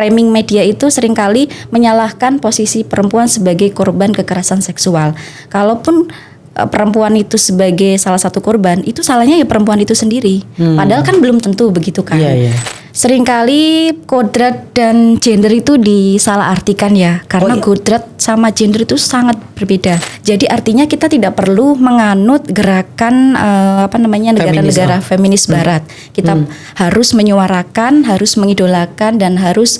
framing media itu seringkali menyalahkan posisi perempuan sebagai korban kekerasan seksual. Kalaupun perempuan itu sebagai salah satu korban, itu salahnya ya perempuan itu sendiri. Padahal kan belum tentu begitu kan. Iya. Seringkali kodrat dan gender itu disalahartikan ya, karena kodrat sama gender itu sangat berbeda. Jadi artinya kita tidak perlu menganut gerakan negara-negara feminis barat. Kita harus menyuarakan, harus mengidolakan, dan harus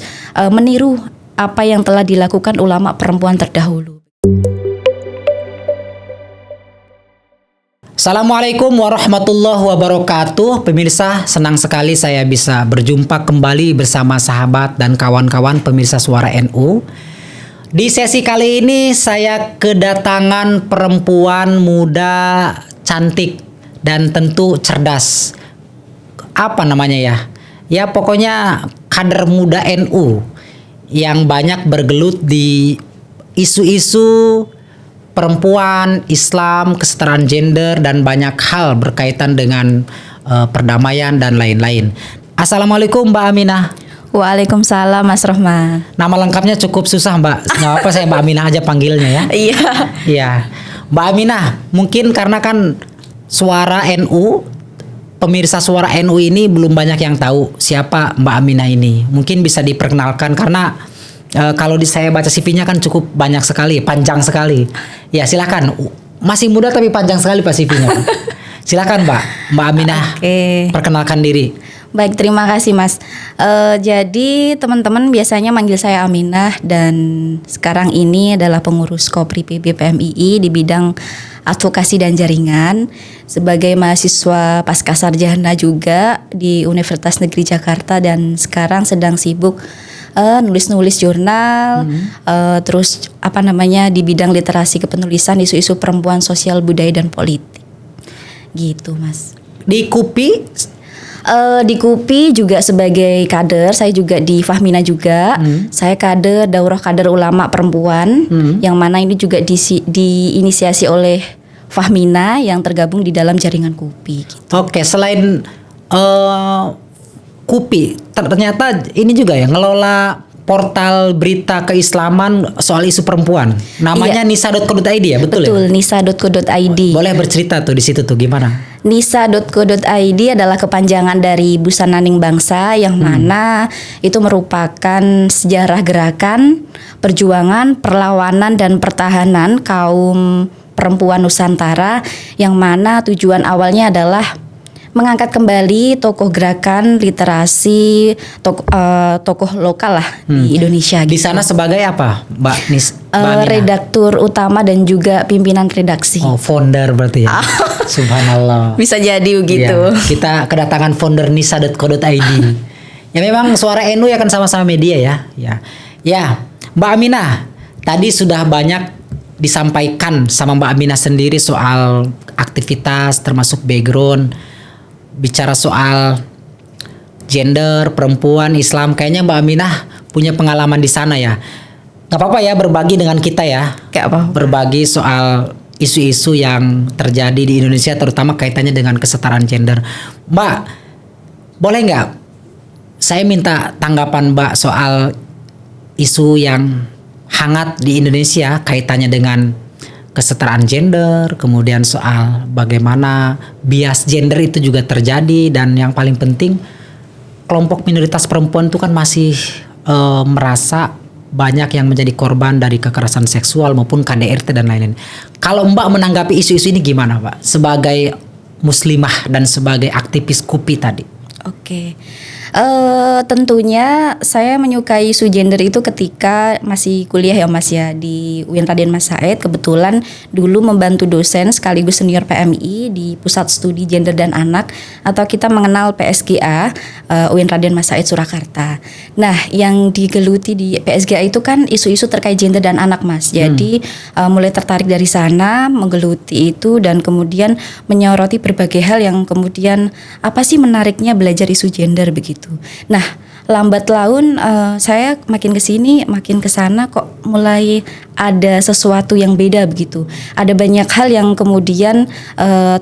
meniru apa yang telah dilakukan ulama perempuan terdahulu. Assalamualaikum warahmatullahi wabarakatuh. Pemirsa, senang sekali saya bisa berjumpa kembali bersama sahabat dan kawan-kawan pemirsa Suara NU. Di sesi kali ini saya kedatangan perempuan muda, cantik, dan tentu cerdas. Apa namanya ya? Ya pokoknya kader muda NU yang banyak bergelut di isu-isu perempuan, Islam, kesetaraan gender, dan banyak hal berkaitan dengan perdamaian dan lain-lain. Assalamualaikum Mbak Aminah. Waalaikumsalam Mas Rohman. Nama lengkapnya cukup susah Mbak. Nggak apa saya Mbak Aminah aja panggilnya ya. Iya. Mbak Aminah, mungkin karena kan Suara NU, pemirsa Suara NU ini belum banyak yang tahu siapa Mbak Aminah ini. Mungkin bisa diperkenalkan karena kalau saya baca CV-nya kan cukup banyak sekali, panjang sekali. Ya silakan. Masih muda tapi panjang sekali Pak CV-nya. Silakan Mbak Aminah. Perkenalkan diri. Baik, terima kasih Mas. Jadi teman-teman biasanya manggil saya Aminah, dan sekarang ini adalah pengurus Kopri PB PMII di bidang advokasi dan jaringan. Sebagai mahasiswa pascasarjana juga di Universitas Negeri Jakarta, dan sekarang sedang sibuk nulis-nulis jurnal, terus di bidang literasi kepenulisan, isu-isu perempuan, sosial, budaya, dan politik. Gitu Mas. Di KUPI? Di KUPI juga sebagai kader, saya juga di Fahmina juga. Saya kader Daurah Kader Ulama Perempuan, yang mana ini juga diinisiasi oleh Fahmina yang tergabung di dalam jaringan KUPI. Gitu. Oke, selain KUPI, ternyata ini juga ya ngelola portal berita keislaman soal isu perempuan. Namanya nisa.co.id ya, betul ya? Betul, nisa.co.id. Boleh bercerita tuh di situ tuh gimana? Nisa.co.id adalah kepanjangan dari Busana Ning Bangsa, yang mana itu merupakan sejarah gerakan, perjuangan, perlawanan, dan pertahanan kaum perempuan Nusantara, yang mana tujuan awalnya adalah mengangkat kembali tokoh gerakan literasi, tokoh lokal lah di Indonesia. Di sana sebagai apa, Mbak Redaktur utama dan juga pimpinan redaksi. Oh, founder berarti ya. Subhanallah. Bisa jadi begitu. Ya, kita kedatangan founder nisa.co.id. Ya memang Suara NU ya kan sama-sama media ya. Ya, Mbak Aminah, tadi sudah banyak disampaikan sama Mbak Aminah sendiri soal aktivitas termasuk background. Bicara soal gender, perempuan, Islam, kayaknya Mbak Aminah punya pengalaman di sana ya. Gak apa-apa ya berbagi dengan kita ya. Gak apa-apa. Berbagi soal isu-isu yang terjadi di Indonesia, terutama kaitannya dengan kesetaraan gender. Mbak, boleh gak saya minta tanggapan Mbak soal isu yang hangat di Indonesia kaitannya dengan kesetaraan gender, kemudian soal bagaimana bias gender itu juga terjadi, dan yang paling penting kelompok minoritas perempuan itu kan masih merasa banyak yang menjadi korban dari kekerasan seksual maupun KDRT dan lain-lain. Kalau Mbak menanggapi isu-isu ini gimana Pak? Sebagai muslimah dan sebagai aktivis KUPI tadi. Oke. Tentunya saya menyukai isu gender itu ketika masih kuliah ya Mas ya, di UIN Raden Mas Said. Kebetulan dulu membantu dosen sekaligus senior PMI di Pusat Studi Gender dan Anak, atau kita mengenal PSGA, UIN Raden Mas Said Surakarta. Nah, yang digeluti di PSGA itu kan isu-isu terkait gender dan anak Mas. Jadi mulai tertarik dari sana, menggeluti itu, dan kemudian menyoroti berbagai hal yang kemudian apa sih menariknya belajar isu gender begitu. Nah, lambat laun saya makin kesini makin kesana kok mulai ada sesuatu yang beda begitu. Ada banyak hal yang kemudian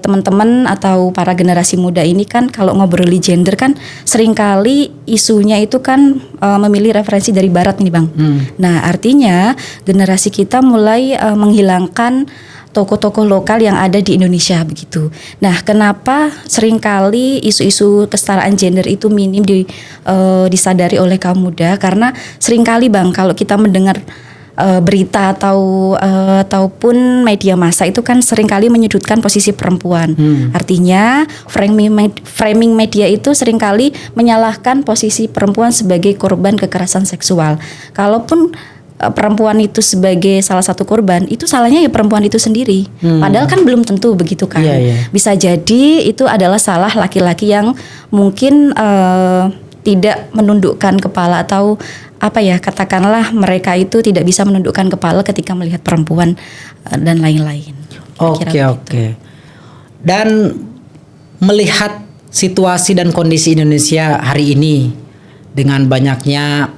teman-teman atau para generasi muda ini kan kalau ngobroli gender kan seringkali isunya itu kan memilih referensi dari barat nih Bang. Nah artinya generasi kita mulai menghilangkan tokoh-tokoh lokal yang ada di Indonesia begitu. Nah, kenapa seringkali isu-isu kesetaraan gender itu minim disadari oleh kaum muda? Karena seringkali Bang, kalau kita mendengar berita ataupun media massa itu kan seringkali menyudutkan posisi perempuan. Artinya framing media itu seringkali menyalahkan posisi perempuan sebagai korban kekerasan seksual. Kalaupun perempuan itu sebagai salah satu korban, itu salahnya ya perempuan itu sendiri. Padahal kan belum tentu begitu kan. Bisa jadi itu adalah salah laki-laki yang mungkin tidak menundukkan kepala atau apa ya, katakanlah mereka itu tidak bisa menundukkan kepala ketika melihat perempuan dan lain-lain. Oke. Dan melihat situasi dan kondisi Indonesia hari ini dengan banyaknya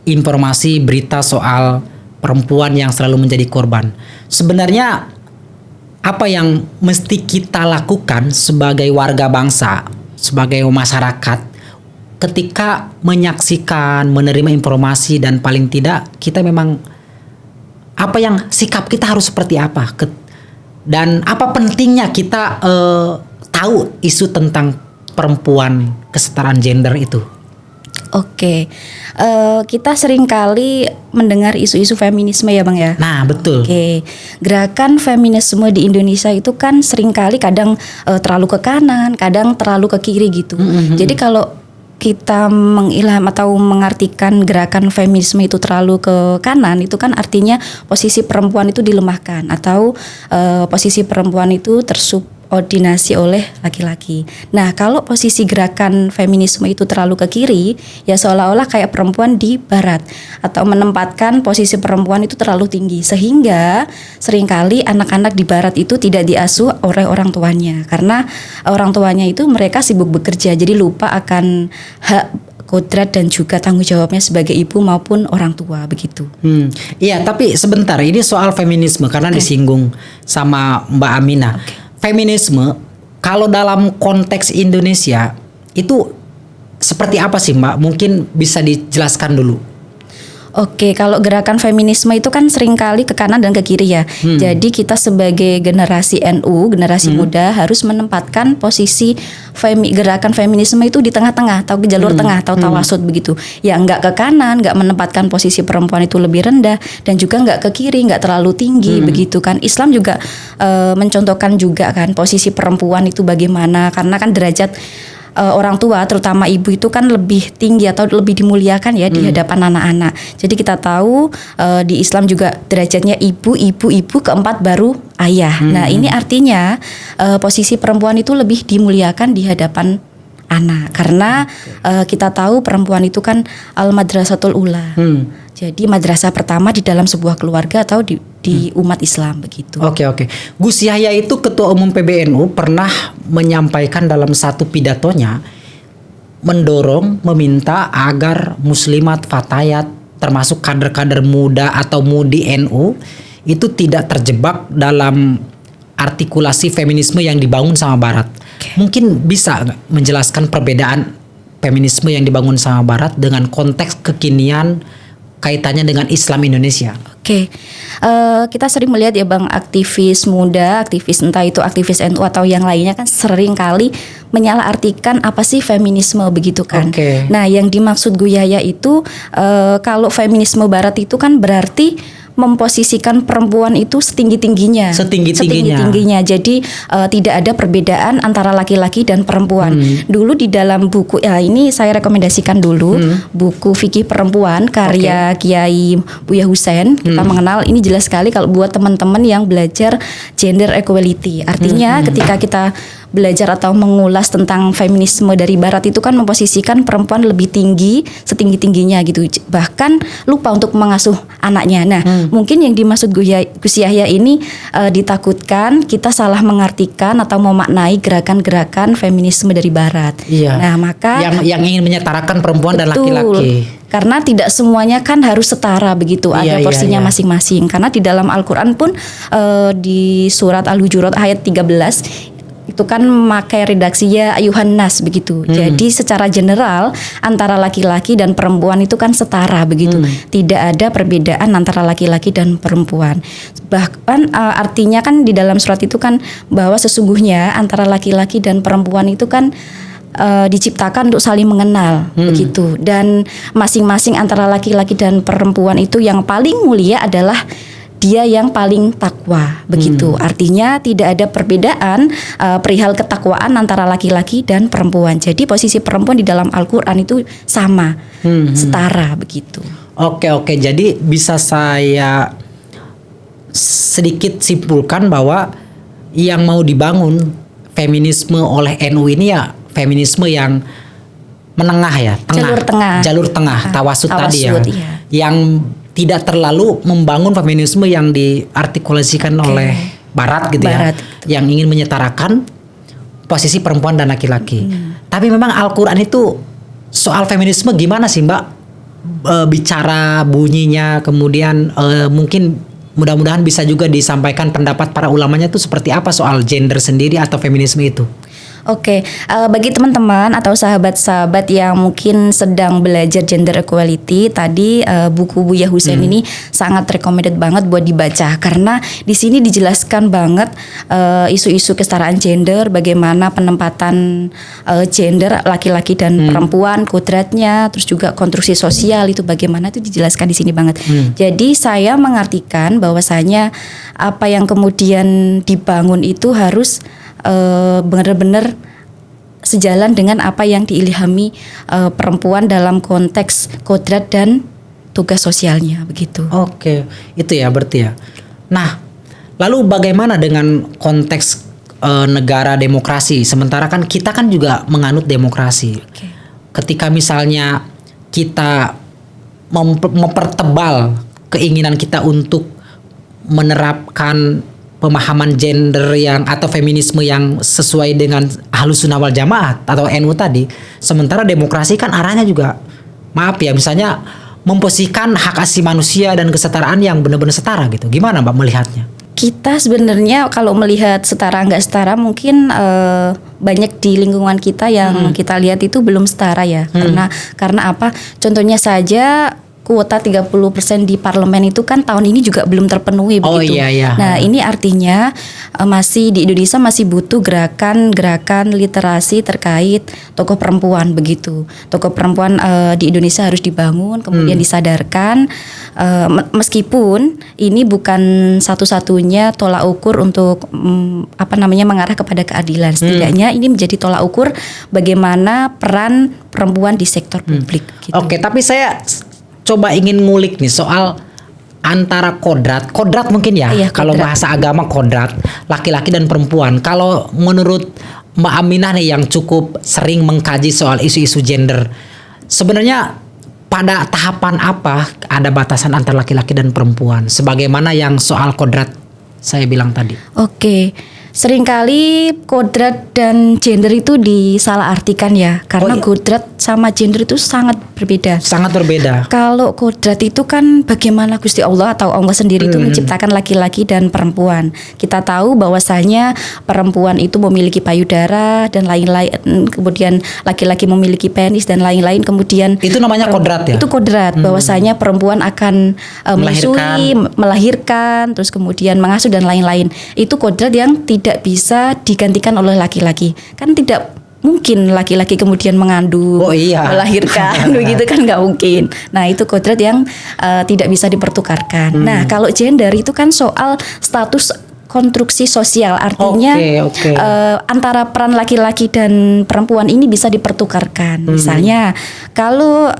informasi berita soal perempuan yang selalu menjadi korban. Sebenarnya apa yang mesti kita lakukan sebagai warga bangsa, sebagai masyarakat ketika menyaksikan, menerima informasi dan paling tidak kita memang apa yang sikap kita harus seperti apa dan apa pentingnya kita tahu isu tentang perempuan, kesetaraan gender itu. Oke, kita seringkali mendengar isu-isu feminisme ya Bang ya. Nah betul. Oke, gerakan feminisme di Indonesia itu kan seringkali kadang terlalu ke kanan, kadang terlalu ke kiri gitu. Jadi kalau kita mengilham atau mengartikan gerakan feminisme itu terlalu ke kanan, itu kan artinya posisi perempuan itu dilemahkan atau posisi perempuan itu tersubordinasi oleh laki-laki. Nah, kalau posisi gerakan feminisme itu terlalu ke kiri, ya seolah-olah kayak perempuan di barat atau menempatkan posisi perempuan itu terlalu tinggi sehingga seringkali anak-anak di barat itu tidak diasuh oleh orang tuanya karena orang tuanya itu mereka sibuk bekerja jadi lupa akan hak, kodrat dan juga tanggung jawabnya sebagai ibu maupun orang tua begitu. Iya, tapi sebentar ini soal feminisme karena disinggung sama Mbak Aminah. Feminisme kalau dalam konteks Indonesia itu seperti apa sih Mbak? Mungkin bisa dijelaskan dulu. Oke, kalau gerakan feminisme itu kan seringkali ke kanan dan ke kiri ya. Jadi kita sebagai generasi NU, generasi muda harus menempatkan posisi gerakan feminisme itu di tengah-tengah atau ke jalur tengah atau tawasud begitu. Ya enggak ke kanan, enggak menempatkan posisi perempuan itu lebih rendah dan juga enggak ke kiri, enggak terlalu tinggi begitu kan. Islam juga mencontohkan juga kan posisi perempuan itu bagaimana karena kan derajat orang tua terutama ibu itu kan lebih tinggi atau lebih dimuliakan ya di hadapan anak-anak. Jadi kita tahu di Islam juga derajatnya ibu, keempat baru ayah. Nah ini artinya posisi perempuan itu lebih dimuliakan di hadapan anak karena kita tahu perempuan itu kan al-madrasatul ula. Jadi madrasah pertama di dalam sebuah keluarga atau di umat Islam begitu. Oke. Gus Yahya itu Ketua Umum PBNU pernah menyampaikan dalam satu pidatonya mendorong, meminta agar muslimat, fatayat, termasuk kader-kader muda atau mudi NU itu tidak terjebak dalam artikulasi feminisme yang dibangun sama Barat. Mungkin bisa menjelaskan perbedaan feminisme yang dibangun sama Barat dengan konteks kekinian kaitannya dengan Islam Indonesia. Oke, kita sering melihat ya Bang aktivis muda, aktivis entah itu aktivis NU atau yang lainnya kan sering kali menyalahartikan apa sih feminisme begitu kan. Nah yang dimaksud Gus Yahya itu kalau feminisme Barat itu kan berarti memposisikan perempuan itu setinggi-tingginya. Jadi tidak ada perbedaan antara laki-laki dan perempuan. Dulu di dalam buku ini saya rekomendasikan dulu buku Fikih Perempuan karya Kiai Buya Husain. Kita mengenal ini jelas sekali kalau buat teman-teman yang belajar gender equality. Artinya ketika kita belajar atau mengulas tentang feminisme dari barat itu kan memposisikan perempuan lebih tinggi, setinggi-tingginya gitu. Bahkan lupa untuk mengasuh anaknya. Nah, mungkin yang dimaksud Gus Yahya ini ditakutkan kita salah mengartikan atau memaknai gerakan-gerakan feminisme dari barat. Iya. Nah, maka yang ingin menyetarakan perempuan dan betul. laki-laki. Karena tidak semuanya kan harus setara begitu, ada porsinya masing-masing. Karena di dalam Al-Qur'an pun di surat Al-Hujurat ayat 13 itu kan memakai redaksinya ayuhan nas begitu. Jadi secara general antara laki-laki dan perempuan itu kan setara begitu. Tidak ada perbedaan antara laki-laki dan perempuan. Bahkan artinya kan di dalam surat itu kan bahwa sesungguhnya antara laki-laki dan perempuan itu kan diciptakan untuk saling mengenal begitu, dan masing-masing antara laki-laki dan perempuan itu yang paling mulia adalah dia yang paling takwa begitu. Artinya tidak ada perbedaan perihal ketakwaan antara laki-laki dan perempuan. Jadi posisi perempuan di dalam Al-Qur'an itu sama, setara begitu. Oke, jadi bisa saya sedikit simpulkan bahwa yang mau dibangun feminisme oleh NU ini ya feminisme yang menengah ya, jalur tengah, tawasud tadi ya, yang tidak terlalu membangun feminisme yang diartikulasikan oleh Barat gitu ya, yang ingin menyetarakan posisi perempuan dan laki-laki. Tapi memang Al-Quran itu soal feminisme gimana sih Mbak? Bicara bunyinya, kemudian mungkin mudah-mudahan bisa juga disampaikan pendapat para ulamanya itu seperti apa soal gender sendiri atau feminisme itu. Oke, bagi teman-teman atau sahabat-sahabat yang mungkin sedang belajar gender equality, tadi buku Buya Hussein ini sangat recommended banget buat dibaca, karena di sini dijelaskan banget isu-isu kesetaraan gender, bagaimana penempatan gender laki-laki dan perempuan, kodratnya, terus juga konstruksi sosial itu bagaimana, itu dijelaskan di sini banget. Jadi saya mengartikan bahwasanya apa yang kemudian dibangun itu harus benar-benar sejalan dengan apa yang diilhami perempuan dalam konteks kodrat dan tugas sosialnya begitu. Oke, itu ya berarti ya. Nah, lalu bagaimana dengan konteks negara demokrasi? Sementara kan kita kan juga menganut demokrasi. Ketika misalnya kita mempertebal keinginan kita untuk menerapkan pemahaman gender yang atau feminisme yang sesuai dengan Ahlus Sunnah wal Jamaah atau NU tadi, sementara demokrasi kan arahnya juga maaf ya, misalnya memposisikan hak asasi manusia dan kesetaraan yang benar-benar setara gitu. Gimana Mbak melihatnya? Kita sebenarnya kalau melihat setara nggak setara mungkin banyak di lingkungan kita yang kita lihat itu belum setara ya. Karena apa? Contohnya saja kuota 30% di parlemen itu kan tahun ini juga belum terpenuhi begitu. Iya. Nah, ini artinya masih di Indonesia masih butuh gerakan literasi terkait tokoh perempuan begitu. Tokoh perempuan di Indonesia harus dibangun, kemudian disadarkan, meskipun ini bukan satu-satunya tolak ukur untuk mengarah kepada keadilan. Setidaknya ini menjadi tolak ukur bagaimana peran perempuan di sektor publik gitu. Oke, tapi saya coba ingin ngulik nih soal antara kodrat mungkin ya, kalau bahasa agama kodrat laki-laki dan perempuan. Kalau menurut Mbak Aminah nih yang cukup sering mengkaji soal isu-isu gender, sebenarnya pada tahapan apa ada batasan antara laki-laki dan perempuan sebagaimana yang soal kodrat saya bilang tadi? Oke. Seringkali kodrat dan gender itu disalahartikan ya, karena kodrat sama gender itu sangat berbeda. Sangat berbeda. Kalau kodrat itu kan bagaimana Gusti Allah atau Allah sendiri itu menciptakan laki-laki dan perempuan. Kita tahu bahwasanya perempuan itu memiliki payudara dan lain-lain, kemudian laki-laki memiliki penis dan lain-lain. Kemudian itu namanya kodrat ya. Itu kodrat, bahwasanya perempuan akan menyusui, melahirkan, terus kemudian mengasuh dan lain-lain. Itu kodrat yang tidak bisa digantikan oleh laki-laki. Kan tidak mungkin laki-laki kemudian mengandung, melahirkan, begitu kan nggak mungkin. Nah, itu kodrat yang tidak bisa dipertukarkan. Nah, kalau gender itu kan soal status konstruksi sosial, artinya Oke. antara peran laki-laki dan perempuan ini bisa dipertukarkan. Misalnya kalau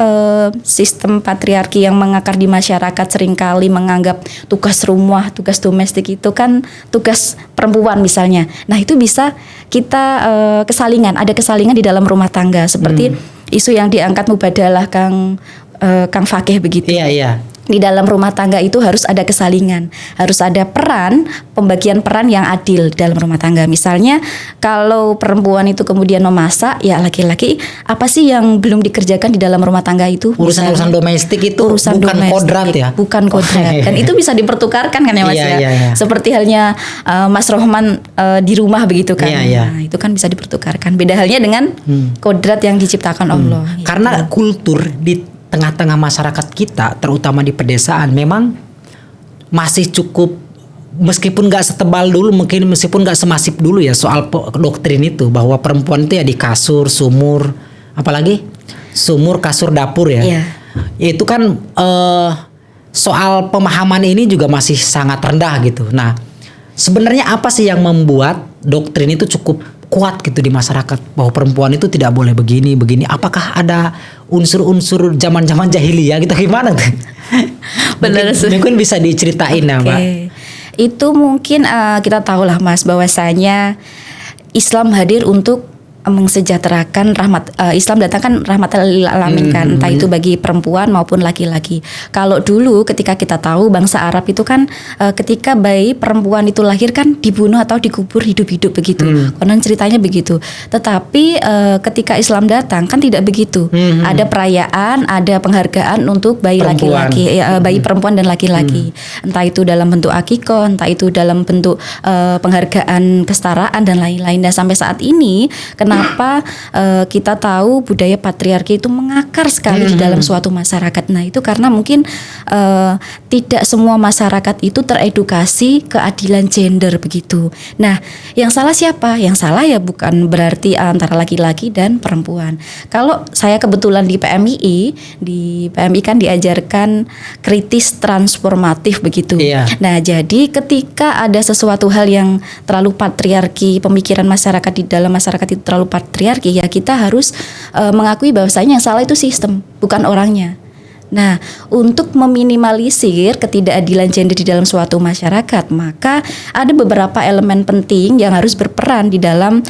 sistem patriarki yang mengakar di masyarakat seringkali menganggap tugas rumah, tugas domestik itu kan tugas perempuan misalnya. Nah itu bisa kita ada kesalingan di dalam rumah tangga seperti isu yang diangkat Mubadalah Kang Fakih begitu. Iya. Di dalam rumah tangga itu harus ada kesalingan, harus ada pembagian peran yang adil dalam rumah tangga. Misalnya kalau perempuan itu kemudian memasak, ya laki-laki apa sih yang belum dikerjakan di dalam rumah tangga itu? Urusan domestik itu bukan kodrat ya? Bukan kodrat. Dan itu bisa dipertukarkan kan ya Mas ya? Iya. Seperti halnya Mas Rohman di rumah begitu kan. Iya. Nah, itu kan bisa dipertukarkan. Beda halnya dengan kodrat yang diciptakan Allah. Karena kultur di tengah-tengah masyarakat kita, terutama di pedesaan, memang masih cukup, meskipun nggak setebal dulu, meskipun nggak semasif dulu ya soal doktrin itu, bahwa perempuan itu ya di kasur, sumur, apalagi sumur, kasur, dapur ya. Iya. Itu kan soal pemahaman ini juga masih sangat rendah gitu. Nah, sebenarnya apa sih yang membuat doktrin itu cukup kuat gitu di masyarakat bahwa perempuan itu tidak boleh begini? Apakah ada unsur-unsur zaman-zaman jahiliyah gitu, gimana tuh? Benar sih. Mungkin bisa diceritain ya, Mbak. Itu mungkin kita tahu lah Mas bahwasanya Islam hadir untuk mensejahterakan Islam datangkan rahmatan lil alamin kan, entah itu bagi perempuan maupun laki-laki. Kalau dulu ketika kita tahu bangsa Arab itu kan ketika bayi perempuan itu lahir kan dibunuh atau dikubur hidup-hidup begitu. Konon ceritanya begitu. Tetapi ketika Islam datang kan tidak begitu. Ada perayaan, ada penghargaan untuk bayi laki-laki, bayi perempuan dan laki-laki. Entah itu dalam bentuk akikoh, entah itu dalam bentuk penghargaan kesetaraan dan lain-lain. Dan sampai saat ini kenapa kita tahu budaya patriarki itu mengakar sekali di dalam suatu masyarakat. Nah itu karena mungkin tidak semua masyarakat itu teredukasi keadilan gender begitu. Nah yang salah siapa? Yang salah ya bukan berarti antara laki-laki dan perempuan. Kalau saya kebetulan di PMI kan diajarkan kritis transformatif begitu. Iya. Nah jadi ketika ada sesuatu hal yang terlalu patriarki, pemikiran masyarakat di dalam masyarakat itu terlalu patriarki, ya kita harus mengakui bahwasanya yang salah itu sistem, bukan orangnya. Nah, untuk meminimalisir ketidakadilan gender di dalam suatu masyarakat, maka ada beberapa elemen penting yang harus berperan di dalam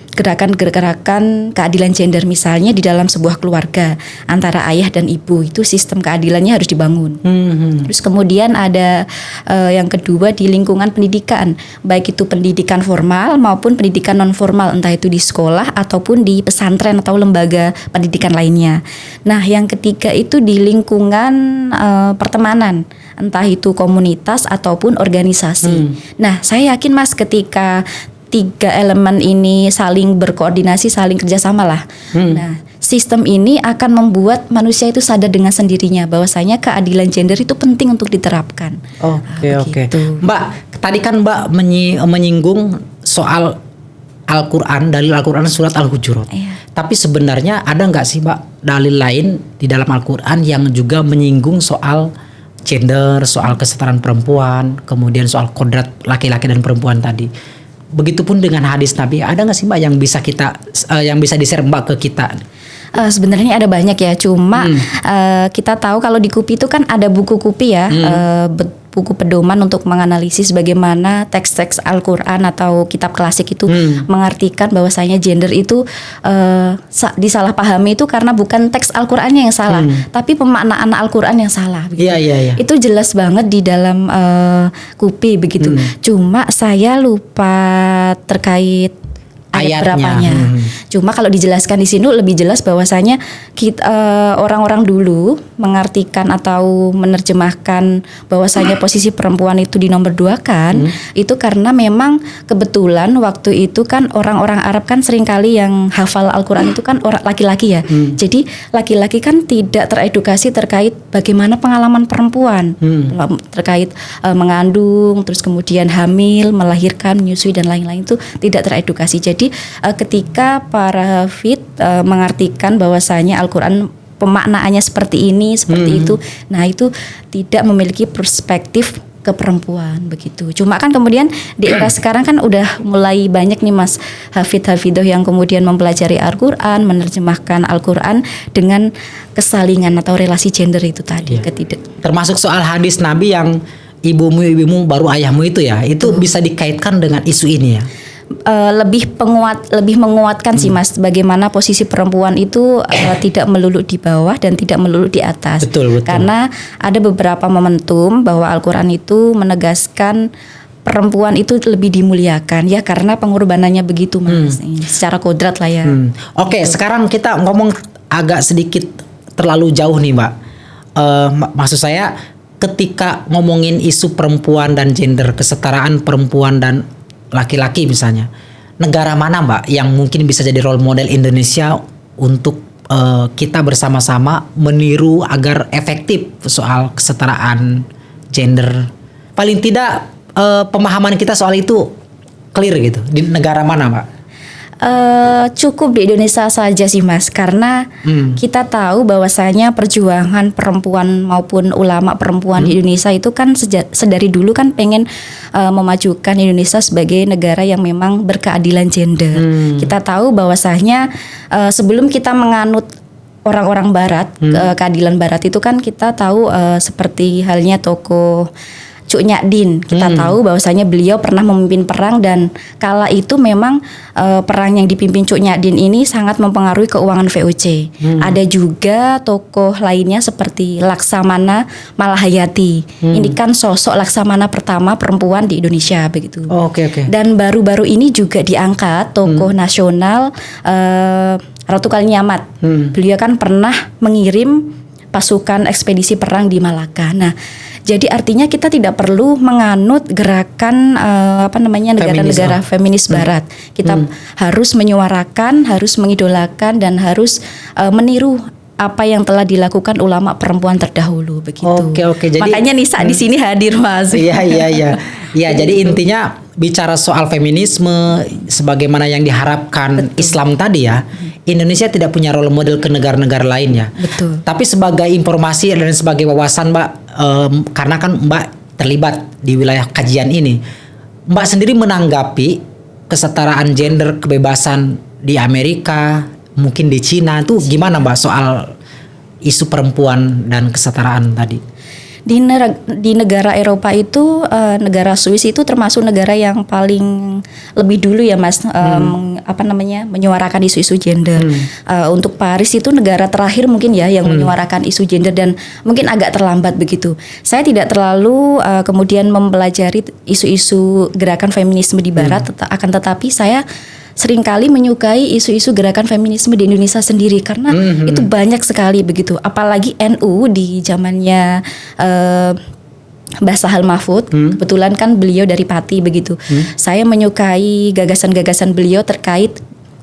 gerakan-gerakan keadilan gender, misalnya di dalam sebuah keluarga antara ayah dan ibu, itu sistem keadilannya harus dibangun. Terus kemudian ada yang kedua di lingkungan pendidikan, baik itu pendidikan formal maupun pendidikan non formal, entah itu di sekolah ataupun di pesantren atau lembaga pendidikan lainnya. Nah yang ketiga itu di lingkungan pertemanan, entah itu komunitas ataupun organisasi. Nah saya yakin Mas ketika tiga elemen ini saling berkoordinasi, saling kerjasama lah. Nah, sistem ini akan membuat manusia itu sadar dengan sendirinya bahwasanya keadilan gender itu penting untuk diterapkan. Oke. Mbak, tadi kan Mbak menyinggung soal Al-Quran, dalil Al-Quran surat Al-Hujurat. Iya. Tapi sebenarnya ada nggak sih Mbak dalil lain di dalam Al-Quran yang juga menyinggung soal gender, soal kesetaraan perempuan, kemudian soal kodrat laki-laki dan perempuan tadi? Begitupun dengan hadis Nabi, ada nggak sih Mbak yang bisa di-share Mbak ke kita? Sebenarnya ada banyak ya, cuma kita tahu kalau di KUPI itu kan ada buku KUPI ya, buku pedoman untuk menganalisis bagaimana teks-teks Al-Quran atau kitab klasik itu mengartikan bahwasanya gender itu disalahpahami itu karena bukan teks Al-Qurannya yang salah, tapi pemaknaan Al-Quran yang salah. Iya. Itu jelas banget di dalam KUPI begitu. Cuma saya lupa terkait ayat berapanya. Cuma kalau dijelaskan di sini lebih jelas bahwasanya orang-orang dulu mengartikan atau menerjemahkan bahwasanya posisi perempuan itu di nomor 2 kan, itu karena memang kebetulan waktu itu kan orang-orang Arab kan seringkali yang hafal Al-Quran itu kan orang laki-laki ya. Jadi laki-laki kan tidak teredukasi terkait bagaimana pengalaman perempuan terkait mengandung, terus kemudian hamil, melahirkan, menyusui dan lain-lain itu tidak teredukasi. Jadi ketika para hafid mengartikan bahwasanya Al-Quran pemaknaannya seperti ini, seperti itu, nah itu tidak memiliki perspektif ke perempuan begitu. Cuma kan kemudian di era sekarang kan udah mulai banyak nih Mas hafidh-hafidhoh yang kemudian mempelajari Al-Qur'an, menerjemahkan Al-Qur'an dengan kesalingan atau relasi gender itu tadi, Termasuk soal hadis Nabi yang ibumu baru ayahmu itu ya, itu bisa dikaitkan dengan isu ini ya. Lebih menguatkan sih Mas, bagaimana posisi perempuan itu tidak melulu di bawah dan tidak melulu di atas. Betul. Karena ada beberapa momentum bahwa Al-Qur'an itu menegaskan perempuan itu lebih dimuliakan ya, karena pengorbanannya begitu Mas. Secara kodrat lah ya. Oke, sekarang kita ngomong agak sedikit terlalu jauh nih Mbak. Maksud saya ketika ngomongin isu perempuan dan gender, kesetaraan perempuan dan laki-laki misalnya, negara mana Mbak yang mungkin bisa jadi role model Indonesia untuk kita bersama-sama meniru agar efektif soal kesetaraan gender? Paling tidak pemahaman kita soal itu clear gitu. Di negara mana Mbak? Cukup di Indonesia saja sih Mas, karena kita tahu bahwasanya perjuangan perempuan maupun ulama perempuan di Indonesia itu kan sedari dulu kan pengen memajukan Indonesia sebagai negara yang memang berkeadilan gender. Kita tahu bahwasanya sebelum kita menganut orang-orang Barat, keadilan Barat itu kan kita tahu seperti halnya tokoh Cuk Nyadin. Kita tahu bahwasanya beliau pernah memimpin perang dan kala itu memang perang yang dipimpin Cuk Nyadin ini sangat mempengaruhi keuangan VOC. Ada juga tokoh lainnya seperti Laksamana Malahayati. Ini kan sosok Laksamana pertama perempuan di Indonesia begitu. Oke. Dan baru-baru ini juga diangkat tokoh nasional Ratu Kalinyamat. Beliau kan pernah mengirim pasukan ekspedisi perang di Malaka. Nah, jadi artinya kita tidak perlu menganut gerakan negara-negara feminis Barat. Kita harus menyuarakan, harus mengidolakan dan harus meniru apa yang telah dilakukan ulama perempuan terdahulu begitu. Oke. Jadi makanya Nisa di sini hadir Mas. Iya. Iya, jadi intinya bicara soal feminisme sebagaimana yang diharapkan Islam tadi ya. Indonesia tidak punya role model ke negara-negara lain ya. Betul. Tapi sebagai informasi dan sebagai wawasan Mbak, karena kan Mbak terlibat di wilayah kajian ini, Mbak sendiri menanggapi kesetaraan gender, kebebasan di Amerika, mungkin di Cina itu gimana Mbak soal isu perempuan dan kesetaraan tadi? Di negara Eropa itu, negara Swiss itu termasuk negara yang paling lebih dulu ya Mas, menyuarakan isu-isu gender. Untuk Paris itu negara terakhir mungkin ya yang menyuarakan isu gender dan mungkin agak terlambat begitu. Saya tidak terlalu kemudian mempelajari isu-isu gerakan feminisme di Barat, akan tetapi saya seringkali menyukai isu-isu gerakan feminisme di Indonesia sendiri karena itu banyak sekali begitu. Apalagi NU di zamannya Mbah Sahal Mahfud, kebetulan kan beliau dari Pati begitu. Saya menyukai gagasan-gagasan beliau terkait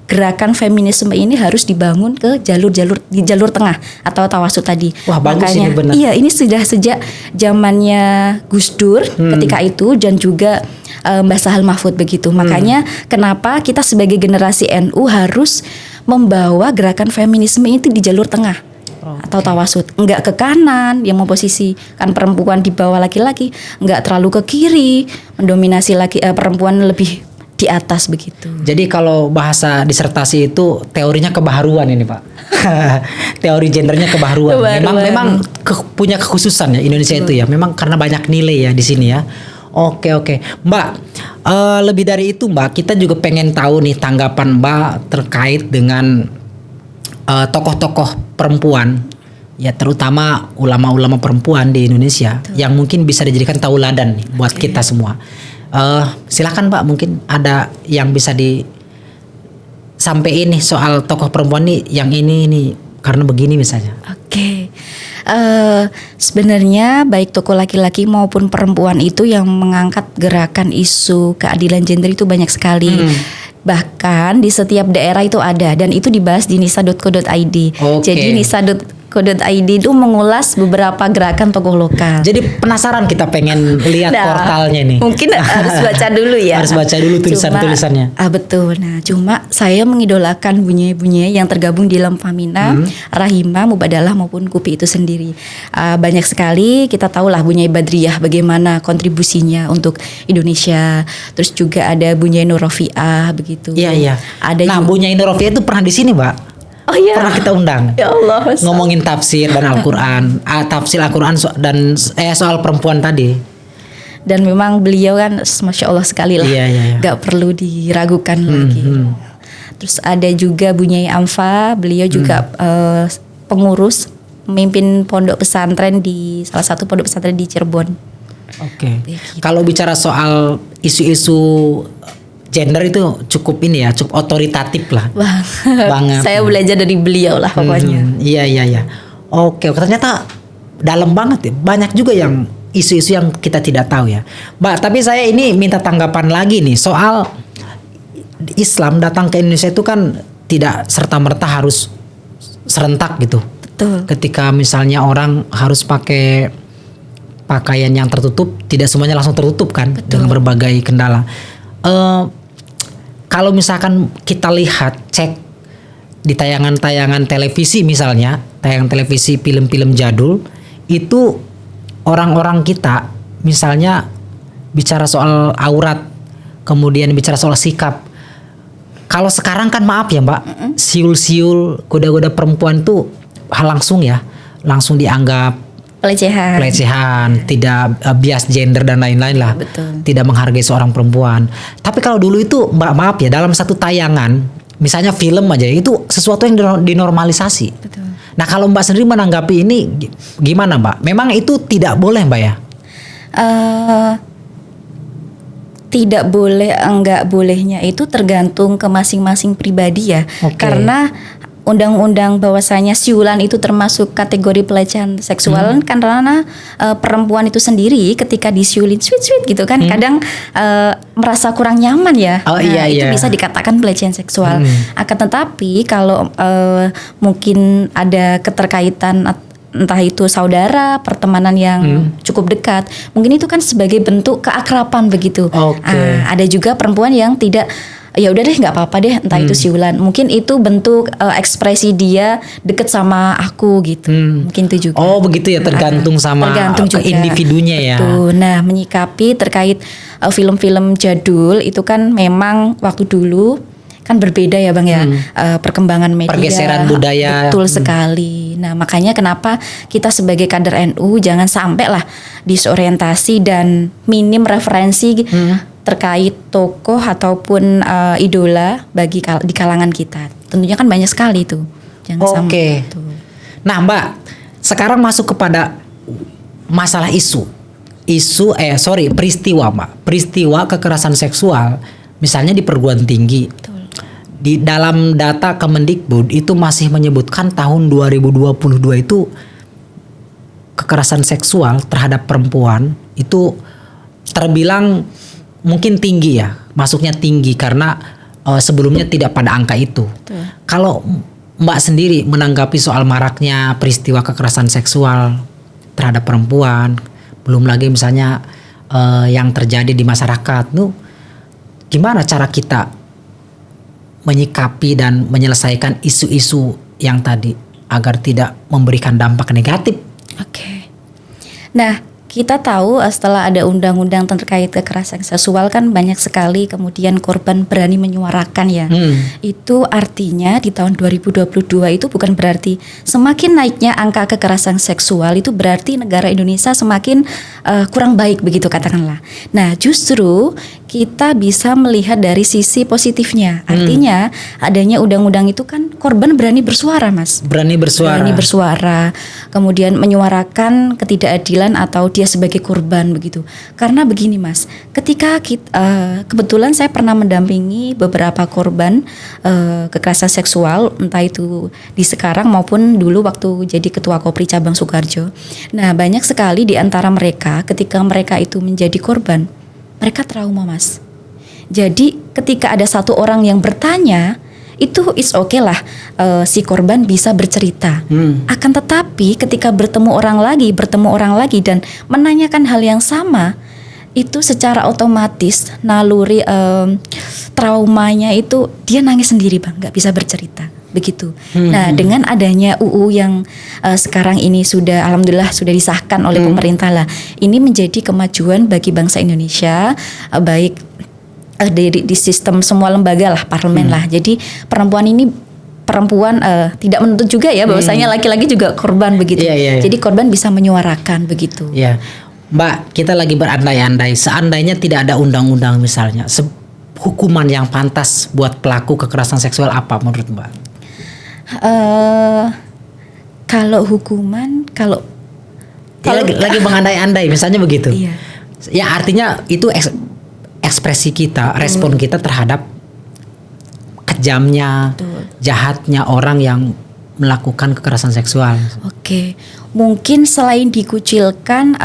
gerakan feminisme ini harus dibangun ke jalur tengah atau tawasud tadi. Wah, bagus. Makanya, ini benar. Iya, ini sudah sejak zamannya Gus Dur ketika itu dan juga Mbah Sahal Mahfud begitu. Makanya kenapa kita sebagai generasi NU harus membawa gerakan feminisme itu di jalur tengah atau tawasud, enggak ke kanan yang memposisikan perempuan di bawah laki-laki, enggak terlalu ke kiri mendominasi perempuan lebih di atas begitu. Jadi kalau bahasa disertasi itu teorinya kebaharuan ini Pak. Teori gendernya kebaharuan. Memang punya kekhususan ya Indonesia itu ya. Memang karena banyak nilai ya di sini ya. Oke. Mbak, lebih dari itu Mbak, kita juga pengen tahu nih tanggapan Mbak terkait dengan tokoh-tokoh perempuan ya, terutama ulama-ulama perempuan di Indonesia yang mungkin bisa dijadikan tauladan nih buat kita semua. Silakan Mbak, mungkin ada yang bisa disampaikan nih soal tokoh perempuan nih yang ini karena begini misalnya. Oke. Sebenarnya baik tokoh laki-laki maupun perempuan itu yang mengangkat gerakan isu keadilan gender itu banyak sekali. Bahkan di setiap daerah itu ada dan itu dibahas di nisa.co.id. Jadi nisa.co .co.id itu mengulas beberapa gerakan tokoh lokal. Jadi penasaran kita pengen lihat portalnya nih. Mungkin harus baca dulu ya. Harus baca dulu tulisannya. Betul. Nah, cuma saya mengidolakan bunyi-bunyi yang tergabung di dalam Famina, Rahima, Mubadalah maupun Kupi itu sendiri. Banyak sekali kita tahulah bunyi Badriyah bagaimana kontribusinya untuk Indonesia. Terus juga ada bunyi Nurafiah begitu. Iya. Ada bunyi Nurafiah itu pernah di sini, Mbak. Oh iya. Pernah kita undang. Ya Allah. Ngomongin tafsir dan Al-Qur'an, tafsir Al-Qur'an dan soal perempuan tadi. Dan memang beliau kan Masya Allah sekali lah. Iya. Gak perlu diragukan lagi. Terus ada juga Bunyai Amfa, beliau juga pengurus, memimpin pondok pesantren di salah satu pondok pesantren di Cirebon. Oke. Kalau bicara soal isu-isu gender itu cukup ini ya, cukup otoritatif lah. Banget. Saya belajar dari beliau lah pokoknya. Iya. Oke, ternyata dalam banget ya. Banyak juga yang isu-isu yang kita tidak tahu ya. Mbak, tapi saya ini minta tanggapan lagi nih soal Islam datang ke Indonesia itu kan tidak serta-merta harus serentak gitu. Betul. Ketika misalnya orang harus pakai pakaian yang tertutup, tidak semuanya langsung tertutup kan. Betul. Dengan berbagai kendala. Kalau misalkan kita lihat cek di tayangan-tayangan televisi misalnya, tayangan televisi film-film jadul, itu orang-orang kita misalnya bicara soal aurat, kemudian bicara soal sikap. Kalau sekarang kan maaf ya Mbak, siul-siul, goda-goda perempuan tuh langsung dianggap pelecehan, tidak bias gender dan lain-lain lah. Betul. Tidak menghargai seorang perempuan. Tapi kalau dulu itu Mbak maaf ya, dalam satu tayangan, misalnya film aja, itu sesuatu yang dinormalisasi. Betul. Nah kalau Mbak sendiri menanggapi ini gimana Mbak? Memang itu tidak boleh Mbak ya? Tidak boleh, enggak bolehnya itu tergantung ke masing-masing pribadi ya. Oke. Karena undang-undang bahwasanya siulan itu termasuk kategori pelecehan seksual karena perempuan itu sendiri ketika disiulin sweet gitu kan kadang merasa kurang nyaman ya. Itu bisa dikatakan pelecehan seksual. Akan tetapi kalau mungkin ada keterkaitan entah itu saudara, pertemanan yang cukup dekat, mungkin itu kan sebagai bentuk keakraban begitu. Ada juga perempuan yang tidak, ya udah deh nggak apa-apa deh, entah itu siulan, mungkin itu bentuk ekspresi dia deket sama aku gitu. Mungkin itu juga. Oh begitu ya, tergantung sama individunya ya. Betul. Nah menyikapi terkait film-film jadul itu kan memang waktu dulu kan berbeda ya Bang ya, perkembangan media, pergeseran budaya. Betul sekali. Nah makanya kenapa kita sebagai kader NU jangan sampai lah disorientasi dan minim referensi terkait tokoh ataupun idola bagi di kalangan kita. Tentunya kan banyak sekali itu. Jangan sampai itu. Nah Mbak, sekarang masuk kepada masalah peristiwa Mbak. Peristiwa kekerasan seksual misalnya di perguruan tinggi. Betul. Di dalam data Kemendikbud itu masih menyebutkan tahun 2022 itu kekerasan seksual terhadap perempuan itu terbilang mungkin tinggi ya, masuknya tinggi karena sebelumnya tidak pada angka itu. Betul. Kalau Mbak sendiri menanggapi soal maraknya peristiwa kekerasan seksual terhadap perempuan, belum lagi misalnya yang terjadi di masyarakat, gimana cara kita menyikapi dan menyelesaikan isu-isu yang tadi agar tidak memberikan dampak negatif? Oke. Nah, kita tahu setelah ada undang-undang terkait kekerasan seksual kan banyak sekali kemudian korban berani menyuarakan ya. Itu artinya di tahun 2022 itu bukan berarti semakin naiknya angka kekerasan seksual itu berarti negara Indonesia semakin kurang baik begitu katakanlah. Nah justru kita bisa melihat dari sisi positifnya. Artinya adanya undang-undang itu kan korban berani bersuara Mas. Berani bersuara. Kemudian menyuarakan ketidakadilan atau dia sebagai korban begitu. Karena begini Mas, ketika kebetulan saya pernah mendampingi beberapa korban kekerasan seksual, entah itu di sekarang maupun dulu waktu jadi ketua Kopri cabang Sukoharjo. Nah banyak sekali di antara mereka ketika mereka itu menjadi korban, mereka trauma Mas. Jadi ketika ada satu orang yang bertanya, itu it's okay lah, si korban bisa bercerita. Akan tetapi ketika bertemu orang lagi dan menanyakan hal yang sama, itu secara otomatis naluri traumanya itu dia nangis sendiri Bang, nggak bisa bercerita begitu. Nah dengan adanya UU yang sekarang ini sudah alhamdulillah sudah disahkan oleh pemerintah lah, ini menjadi kemajuan bagi bangsa Indonesia, baik di sistem semua lembaga lah, parlemen lah. Jadi perempuan tidak menuntut juga ya bahwasanya laki-laki juga korban begitu. Jadi korban bisa menyuarakan begitu. Iya. Mbak, kita lagi berandai-andai, seandainya tidak ada undang-undang misalnya, hukuman yang pantas buat pelaku kekerasan seksual apa menurut Mbak? Kalau hukuman, lagi mengandai-andai misalnya begitu. Iya. Ya artinya itu ekspresi kita, respon kita terhadap kejamnya, jahatnya orang yang melakukan kekerasan seksual. Oke, mungkin selain dikucilkan,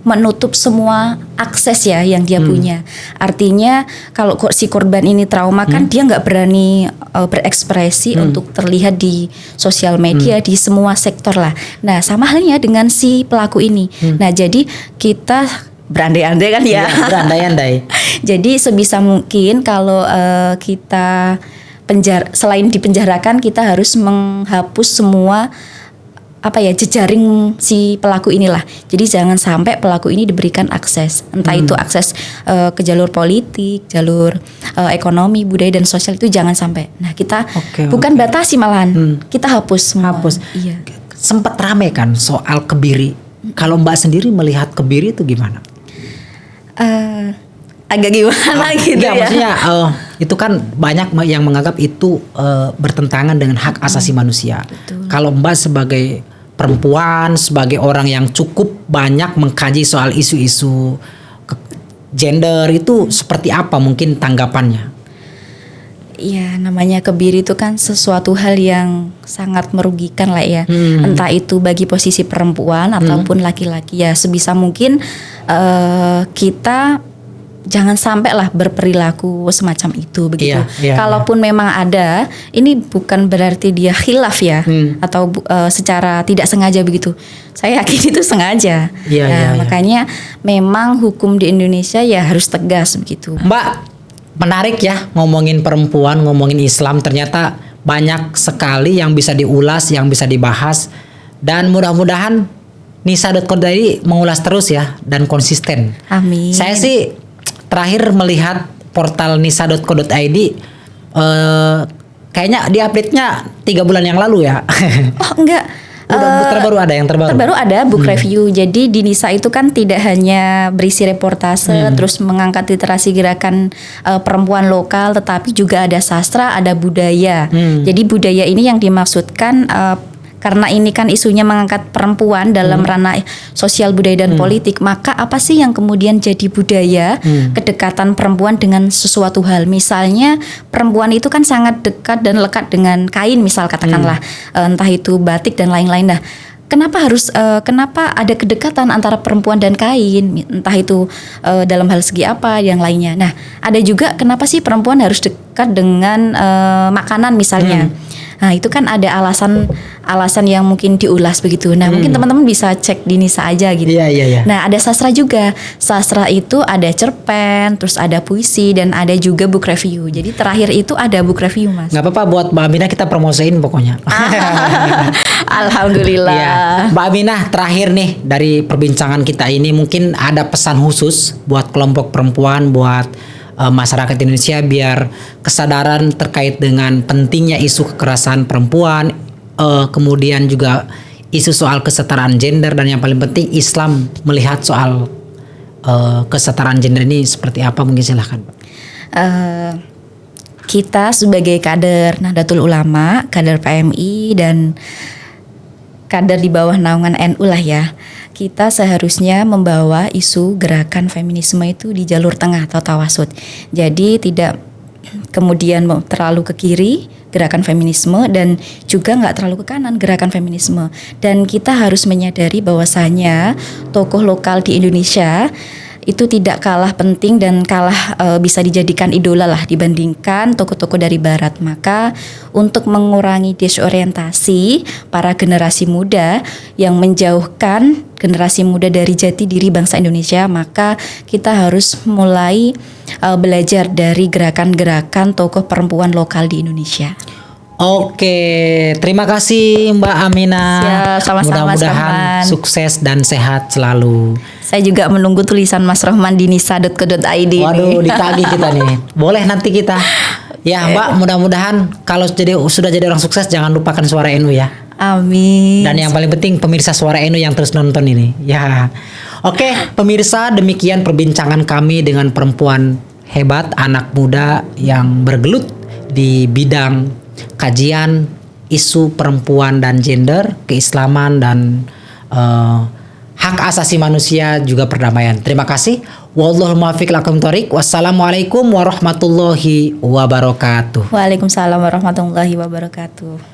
menutup semua akses ya yang dia punya. Artinya kalau si korban ini trauma kan dia nggak berani berekspresi untuk terlihat di sosial media, di semua sektor lah. Nah sama halnya dengan si pelaku ini. Nah jadi kita berandai-andai kan ya. Iya, berandai-andai. Jadi sebisa mungkin kalau kita selain dipenjarakan, kita harus menghapus semua jejaring si pelaku inilah. Jadi jangan sampai pelaku ini diberikan akses, entah itu akses ke jalur politik, jalur ekonomi, budaya dan sosial, itu jangan sampai. Nah kita bukan batasi malahan, kita hapus semua. Iya. Sempat rame kan soal kebiri. Kalau Mbak sendiri melihat kebiri itu gimana? Agak gimana gitu ya? Maksudnya itu kan banyak yang menganggap itu bertentangan dengan hak asasi manusia. Betul. Kalau Mbak sebagai perempuan, sebagai orang yang cukup banyak mengkaji soal isu-isu gender, itu seperti apa mungkin tanggapannya? Ya namanya kebiri itu kan sesuatu hal yang sangat merugikan lah ya. Entah itu bagi posisi perempuan ataupun laki-laki, ya sebisa mungkin kita jangan sampai lah berperilaku semacam itu begitu. Kalaupun memang ada, ini bukan berarti dia khilaf ya, atau secara tidak sengaja begitu. Saya yakin itu sengaja. Makanya memang hukum di Indonesia ya harus tegas begitu. Mbak, menarik ya ngomongin perempuan, ngomongin Islam, ternyata banyak sekali yang bisa diulas, yang bisa dibahas, dan mudah-mudahan Nisa.co.id mengulas terus ya dan konsisten. Amin. Saya sih terakhir melihat portal nisa.co.id kayaknya di-update-nya 3 bulan yang lalu ya. Oh enggak. Terbaru ada yang terbaru. Terbaru ada book review. Jadi di Nisa itu kan tidak hanya berisi reportase, terus mengangkat literasi gerakan perempuan lokal, tetapi juga ada sastra, ada budaya. Jadi budaya ini yang dimaksudkan karena ini kan isunya mengangkat perempuan dalam ranah sosial, budaya dan politik, maka apa sih yang kemudian jadi budaya? Kedekatan perempuan dengan sesuatu hal. Misalnya perempuan itu kan sangat dekat dan lekat dengan kain, misal katakanlah entah itu batik dan lain-lain. Nah, kenapa ada kedekatan antara perempuan dan kain, entah itu dalam hal segi apa yang lainnya. Nah, ada juga kenapa sih perempuan harus dekat dengan makanan misalnya. Nah, itu kan ada alasan yang mungkin diulas begitu. Nah, mungkin teman-teman bisa cek di Nisa aja gitu. Iya. Nah, ada sastra juga. Sastra itu ada cerpen, terus ada puisi, dan ada juga book review. Jadi terakhir itu ada book review, Mas. Nggak apa-apa, buat Mbak Aminah kita promosiin pokoknya. Alhamdulillah. Ya. Mbak Aminah, terakhir nih dari perbincangan kita ini, mungkin ada pesan khusus buat kelompok perempuan, buat masyarakat Indonesia biar kesadaran terkait dengan pentingnya isu kekerasan perempuan, kemudian juga isu soal kesetaraan gender, dan yang paling penting Islam melihat soal kesetaraan gender ini seperti apa, mungkin silahkan. Kita sebagai kader Nahdlatul Ulama, kader PMI, dan kader di bawah naungan NU lah ya, kita seharusnya membawa isu gerakan feminisme itu di jalur tengah atau tawasud. Jadi tidak kemudian terlalu ke kiri gerakan feminisme, dan juga nggak terlalu ke kanan gerakan feminisme. Dan kita harus menyadari bahwasanya tokoh lokal di Indonesia itu tidak kalah penting dan kalah bisa dijadikan idola lah dibandingkan tokoh-tokoh dari barat. Maka untuk mengurangi disorientasi para generasi muda yang menjauhkan generasi muda dari jati diri bangsa Indonesia, maka kita harus mulai belajar dari gerakan-gerakan tokoh perempuan lokal di Indonesia. Oke, terima kasih Mbak Aminah. Siap, sama-sama, Mas Mudah-mudahan Rahman. sukses dan sehat selalu. Saya juga menunggu tulisan Mas Rohman di nisa.co.id. Waduh, ditagih kita nih. Boleh nanti kita. Ya Mbak, mudah-mudahan kalau sudah jadi orang sukses jangan lupakan Suara NU ya. Amin. Dan yang paling penting pemirsa Suara NU yang terus nonton ini. Ya. Oke, pemirsa, demikian perbincangan kami dengan perempuan hebat, anak muda yang bergelut di bidang kajian isu perempuan dan gender, keislaman dan hak asasi manusia juga perdamaian. Terima kasih. Wallahul muwaffiq lakum thoriq. Wassalamualaikum warahmatullahi wabarakatuh. Waalaikumsalam warahmatullahi wabarakatuh.